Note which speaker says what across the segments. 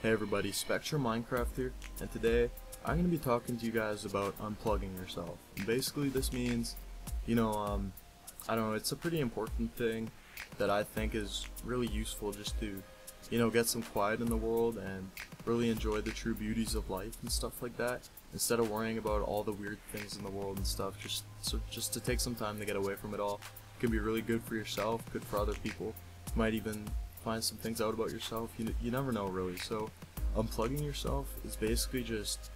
Speaker 1: Hey everybody, Spectrum Minecraft here, and today I'm going to be talking to you guys about unplugging yourself. And basically this means, I don't know, it's a pretty important thing that I think is really useful just to, get some quiet in the world and really enjoy the true beauties of life and stuff like that, instead of worrying about all the weird things in the world and stuff. Just to take some time to get away from it all. It can be really good for yourself, good for other people. You might even find some things out about yourself. You never know really. So unplugging yourself is basically just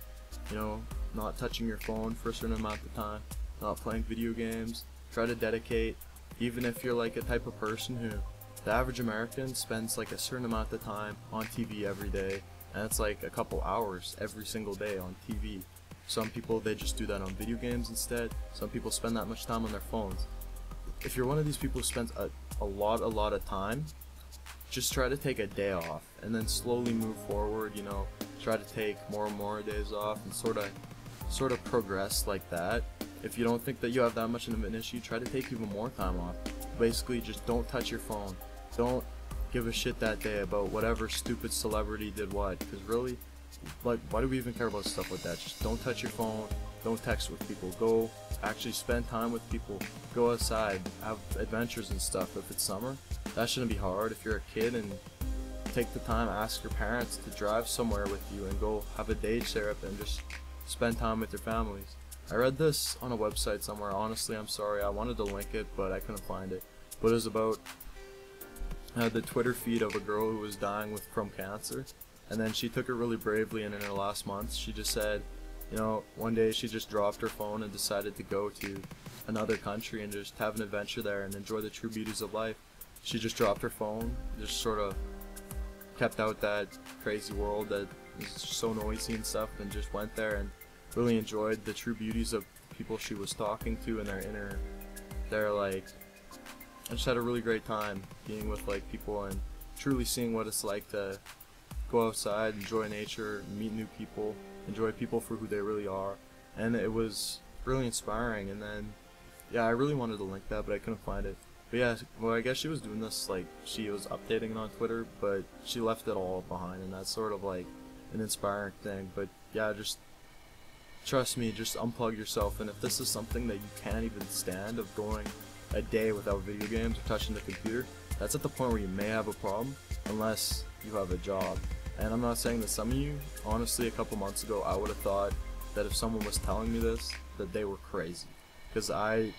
Speaker 1: not touching your phone for a certain amount of time, not playing video games. Try to dedicate, even if you're like a type of person who the average American spends like a certain amount of time on TV every day, and it's like a couple hours every single day on TV. Some people, they just do that on video games instead. Some people spend that much time on their phones. If you're one of these people who spends a lot of time, just try to take a day off and then slowly move forward. Try to take more and more days off and sort of progress like that. If you don't think that you have that much of an issue, try to take even more time off. Basically, just don't touch your phone. Don't give a shit that day about whatever stupid celebrity did what, because really, like, why do we even care about stuff like that? Just don't touch your phone, don't text with people, go actually spend time with people, go outside, have adventures and stuff. If it's summer, that shouldn't be hard. If you're a kid, and take the time, ask your parents to drive somewhere with you and go have a day trip and just spend time with your families. I read this on a website somewhere. Honestly, I'm sorry, I wanted to link it but I couldn't find it, but it was about the Twitter feed of a girl who was dying from cancer, and then she took it really bravely, and in her last month she just said, one day she just dropped her phone and decided to go to another country and just have an adventure there and enjoy the true beauties of life. She just dropped her phone, just sort of kept out that crazy world that is so noisy and stuff, and just went there and really enjoyed the true beauties of people she was talking to and I just had a really great time being with people and truly seeing what it's like to go outside, enjoy nature, meet new people, enjoy people for who they really are, and it was really inspiring. And then I really wanted to link that but I couldn't find it. But yeah, well, I guess she was doing this, she was updating it on Twitter, but she left it all behind, and that's sort of like an inspiring thing. But yeah, just trust me, just unplug yourself. And if this is something that you can't even stand, of going a day without video games or touching the computer, that's at the point where you may have a problem, unless you have a job. And I'm not saying that some of you, honestly, a couple months ago I would have thought that if someone was telling me this, that they were crazy, because I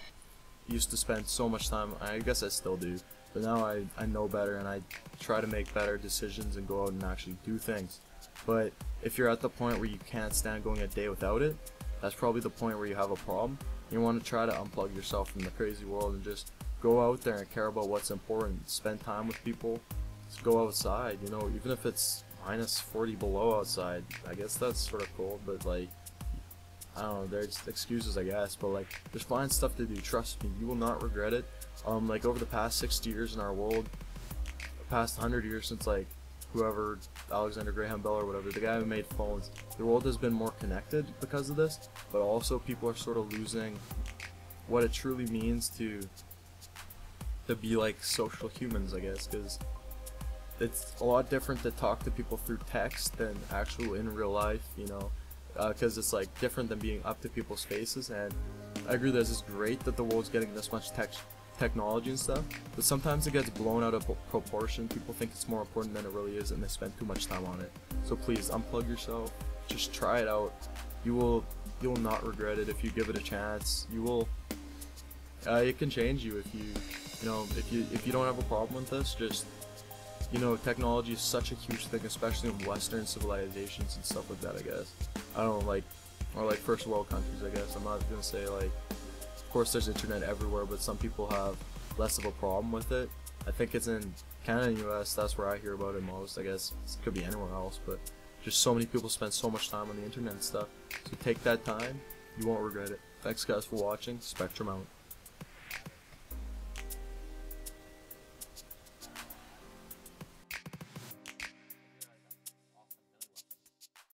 Speaker 1: used to spend so much time, I guess I still do, but now I know better, and I try to make better decisions and go out and actually do things. But if you're at the point where you can't stand going a day without it, that's probably the point where you have a problem. You want to try to unplug yourself from the crazy world and just go out there and care about what's important. Spend time with people, just go outside, even if it's minus 40 below outside. I guess that's sort of cold, but I don't know, there's excuses I guess, but just find stuff to do. Trust me, you will not regret it. Over the past 60 years in our world, the past 100 years since whoever, Alexander Graham Bell or whatever, the guy who made phones, the world has been more connected because of this, but also people are sort of losing what it truly means to be social humans, I guess, because it's a lot different to talk to people through text than actual in real life, because it's different than being up to people's faces. And I agree that it's great that the world's getting this much technology and stuff, but sometimes it gets blown out of proportion. People think it's more important than it really is, and they spend too much time on it. So please unplug yourself, just try it out. You'll not regret it if you give it a chance. It can change you if you don't have a problem with this. Just technology is such a huge thing, especially in Western civilizations and stuff like that, I guess. I don't know, or first world countries, I guess. I'm not gonna say of course there's internet everywhere, but some people have less of a problem with it. I think it's in Canada and US, that's where I hear about it most. I guess it could be anywhere else, but just so many people spend so much time on the internet and stuff. So take that time, you won't regret it. Thanks guys for watching. Spectrum out.